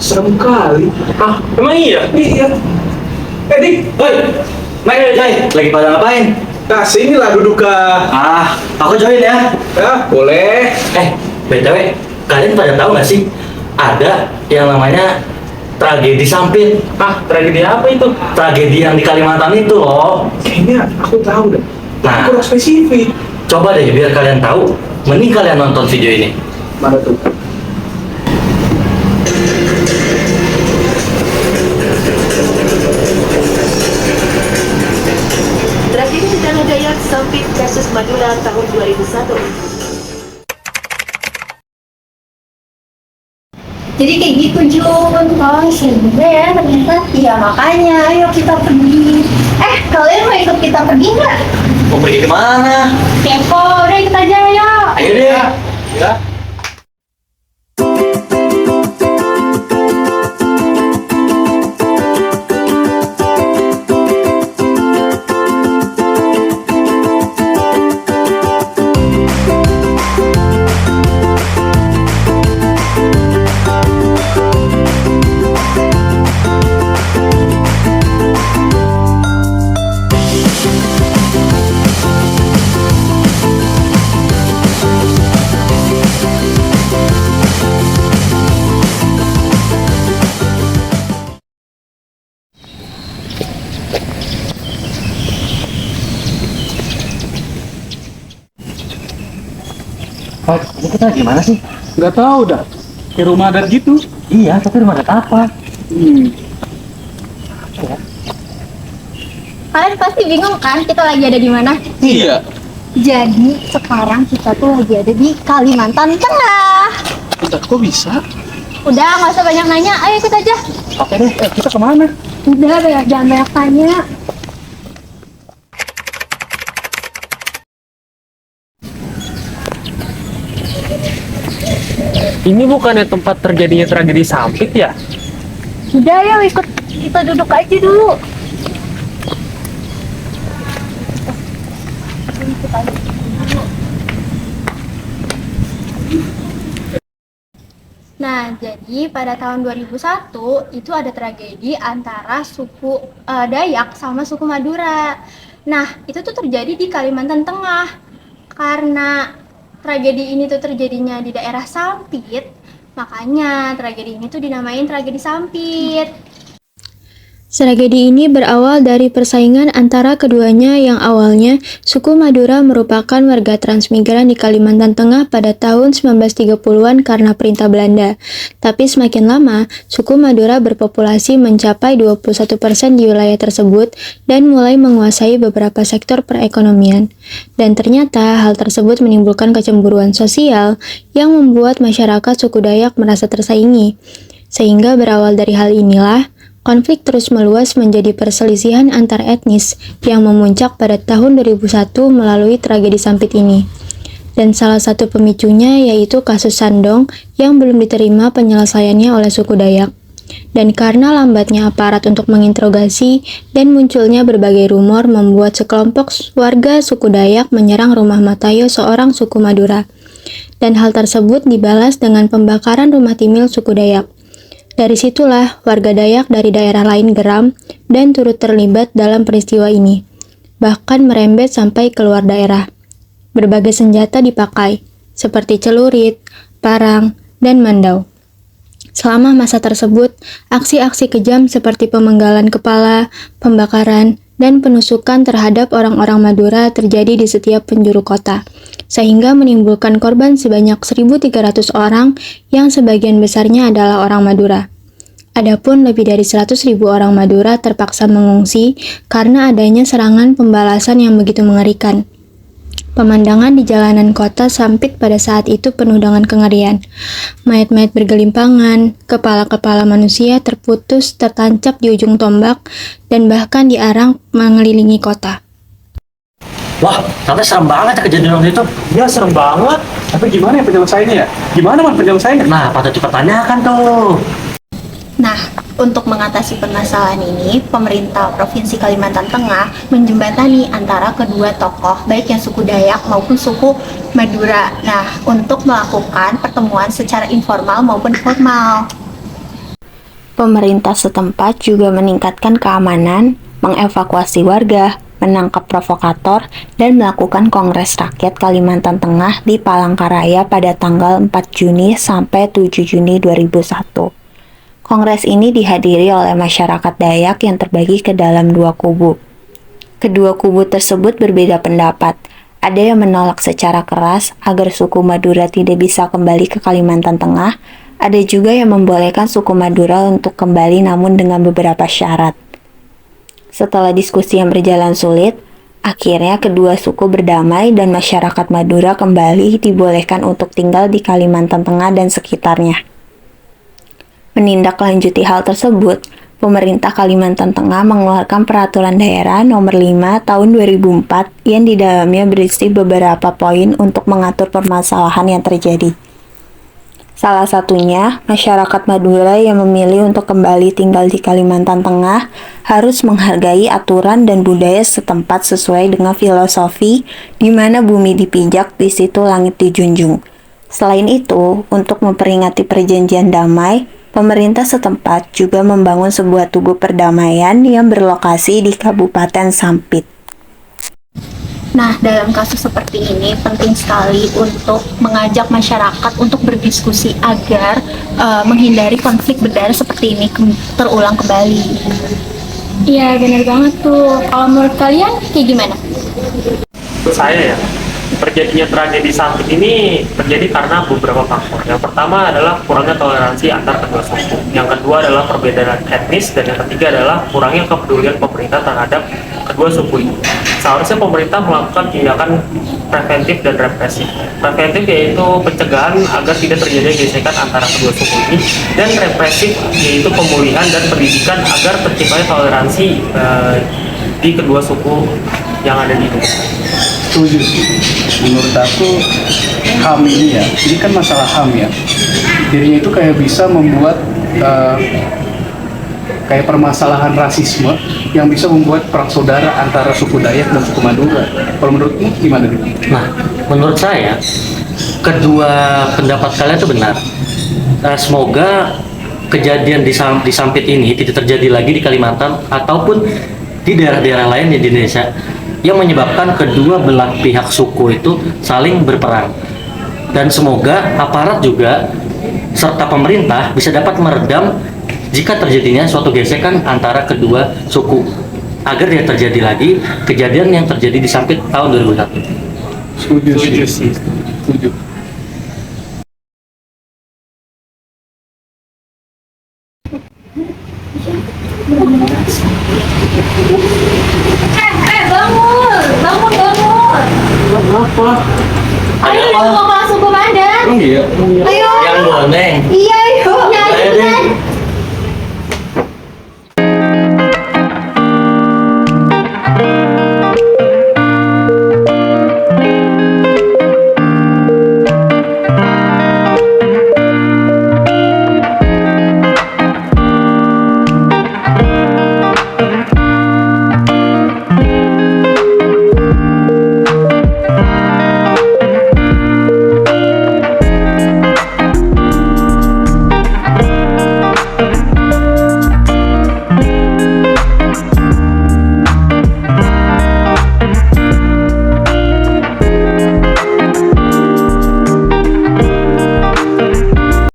Serem kali. Ah, emang iya? Iya. Dik, Woi, Mai, lagi pada ngapain? nah sini lah duduk ke. Aku join ya. Ya, boleh. BTW, kalian pada tahu nggak sih? Ada yang namanya tragedi Sampit. Tragedi apa itu? Tragedi yang di Kalimantan itu loh. Kayaknya aku tahu deh. Nah. Kurang spesifik. Coba deh biar kalian tahu, mending kalian nonton video ini. Mana tuh? Tragedi Tanah Dayak Sampit kasus Madura tahun 2001. Jadi kayak gitu Jun. Oh seru juga ya ternyata. Iya makanya ayo kita pergi. Kalian mau ikut kita pergi nggak? Mau pergi kemana? Kepo, udah ikut aja ayo. Ayo deh. Ya. Oh, ini kita gimana sih? Nggak tahu dah. Kayak rumah adat gitu. Iya, tapi rumah adat apa? Kalian pasti bingung kan kita lagi ada di mana? Iya. Jadi sekarang kita tuh lagi ada di Kalimantan Tengah. Bentar, kok bisa? Udah nggak usah banyak nanya, ayo ikut aja. Oke deh, kita kemana? Udah jangan banyak tanya. Ini bukannya tempat terjadinya tragedi Sampit ya? Udah ayo ikut, kita duduk aja dulu. Nah, jadi pada tahun 2001 itu ada tragedi antara suku Dayak sama suku Madura. Nah, itu tuh terjadi di Kalimantan Tengah. Karena tragedi ini tuh terjadinya di daerah Sampit, makanya tragedi ini tuh dinamain tragedi Sampit. Tragedi ini berawal dari persaingan antara keduanya yang awalnya suku Madura merupakan warga transmigran di Kalimantan Tengah pada tahun 1930-an karena perintah Belanda. Tapi semakin lama, suku Madura berpopulasi mencapai 21% di wilayah tersebut dan mulai menguasai beberapa sektor perekonomian. Dan ternyata hal tersebut menimbulkan kecemburuan sosial yang membuat masyarakat suku Dayak merasa tersaingi. Sehingga berawal dari hal inilah, konflik terus meluas menjadi perselisihan antar etnis yang memuncak pada tahun 2001 melalui tragedi Sampit ini. Dan salah satu pemicunya yaitu kasus Sandong yang belum diterima penyelesaiannya oleh suku Dayak. Dan karena lambatnya aparat untuk menginterogasi dan munculnya berbagai rumor membuat sekelompok warga suku Dayak menyerang rumah Matayo seorang suku Madura. Dan hal tersebut dibalas dengan pembakaran rumah Timil suku Dayak. Dari situlah warga Dayak dari daerah lain geram dan turut terlibat dalam peristiwa ini, bahkan merembet sampai keluar daerah. Berbagai senjata dipakai, seperti celurit, parang, dan mandau. Selama masa tersebut, aksi-aksi kejam seperti pemenggalan kepala, pembakaran, dan penusukan terhadap orang-orang Madura terjadi di setiap penjuru kota, sehingga menimbulkan korban sebanyak 1.300 orang yang sebagian besarnya adalah orang Madura. Adapun lebih dari 100.000 orang Madura terpaksa mengungsi karena adanya serangan pembalasan yang begitu mengerikan. Pemandangan di jalanan kota Sampit pada saat itu penuh dengan kengerian. Mayat-mayat bergelimpangan, kepala-kepala manusia terputus tertancap di ujung tombak, dan bahkan diarang mengelilingi kota. Wah, ternyata serem banget ya kejadian waktu itu. Ya serem banget. Tapi gimana ya penyelesaiannya ya? Gimana man penyelesaiannya? Nah, patut dipertanyakan tuh. Nah, untuk mengatasi permasalahan ini, pemerintah Provinsi Kalimantan Tengah menjembatani antara kedua tokoh, baik yang suku Dayak maupun suku Madura. Nah, untuk melakukan pertemuan secara informal maupun formal. Pemerintah setempat juga meningkatkan keamanan, mengevakuasi warga, menangkap provokator, dan melakukan Kongres Rakyat Kalimantan Tengah di Palangkaraya pada tanggal 4 Juni sampai 7 Juni 2001. Kongres ini dihadiri oleh masyarakat Dayak yang terbagi ke dalam dua kubu. Kedua kubu tersebut berbeda pendapat. Ada yang menolak secara keras agar suku Madura tidak bisa kembali ke Kalimantan Tengah. Ada juga yang membolehkan suku Madura untuk kembali namun dengan beberapa syarat. Setelah diskusi yang berjalan sulit, akhirnya kedua suku berdamai dan masyarakat Madura kembali dibolehkan untuk tinggal di Kalimantan Tengah dan sekitarnya. Menindaklanjuti hal tersebut, pemerintah Kalimantan Tengah mengeluarkan Peraturan Daerah Nomor 5 Tahun 2004 yang di dalamnya berisi beberapa poin untuk mengatur permasalahan yang terjadi. Salah satunya, masyarakat Madura yang memilih untuk kembali tinggal di Kalimantan Tengah harus menghargai aturan dan budaya setempat sesuai dengan filosofi di mana bumi dipijak, di situ langit dijunjung. Selain itu, untuk memperingati perjanjian damai, pemerintah setempat juga membangun sebuah tugu perdamaian yang berlokasi di Kabupaten Sampit. Nah, dalam kasus seperti ini penting sekali untuk mengajak masyarakat untuk berdiskusi agar menghindari konflik berdarah seperti ini terulang kembali. Iya, benar banget tuh. Kalau menurut kalian kayak gimana? Menurut saya ya, terjadinya tragedi Sampit ini terjadi karena beberapa faktor. Yang pertama adalah kurangnya toleransi antar kedua suku. Yang kedua adalah perbedaan etnis, dan yang ketiga adalah kurangnya kepedulian pemerintah terhadap kedua suku ini. Seharusnya pemerintah melakukan tindakan preventif dan represif. Preventif yaitu pencegahan agar tidak terjadi gesekan antara kedua suku ini, dan represif yaitu pemulihan dan pendidikan agar terciptanya toleransi di kedua suku yang ada di Indonesia. Setuju sih. Menurut aku HAM ini kan masalah HAM ya. Dirinya itu kayak bisa membuat kayak permasalahan rasisme yang bisa membuat perang saudara antara suku Dayak dan suku Madura. Kalau menurutmu gimana nih? Nah, menurut saya kedua pendapat kalian itu benar. Semoga kejadian di Sampit ini tidak terjadi lagi di Kalimantan ataupun di daerah-daerah lain di Indonesia yang menyebabkan kedua belah pihak suku itu saling berperang. Dan semoga aparat juga serta pemerintah bisa dapat meredam jika terjadinya suatu gesekan antara kedua suku, agar tidak terjadi lagi kejadian yang terjadi di Sampit tahun 2001. Setuju sih. Setuju. Bangun! Ayo, mau masuk ke Padang. Iya. Ayo. Yang boneng. Iya,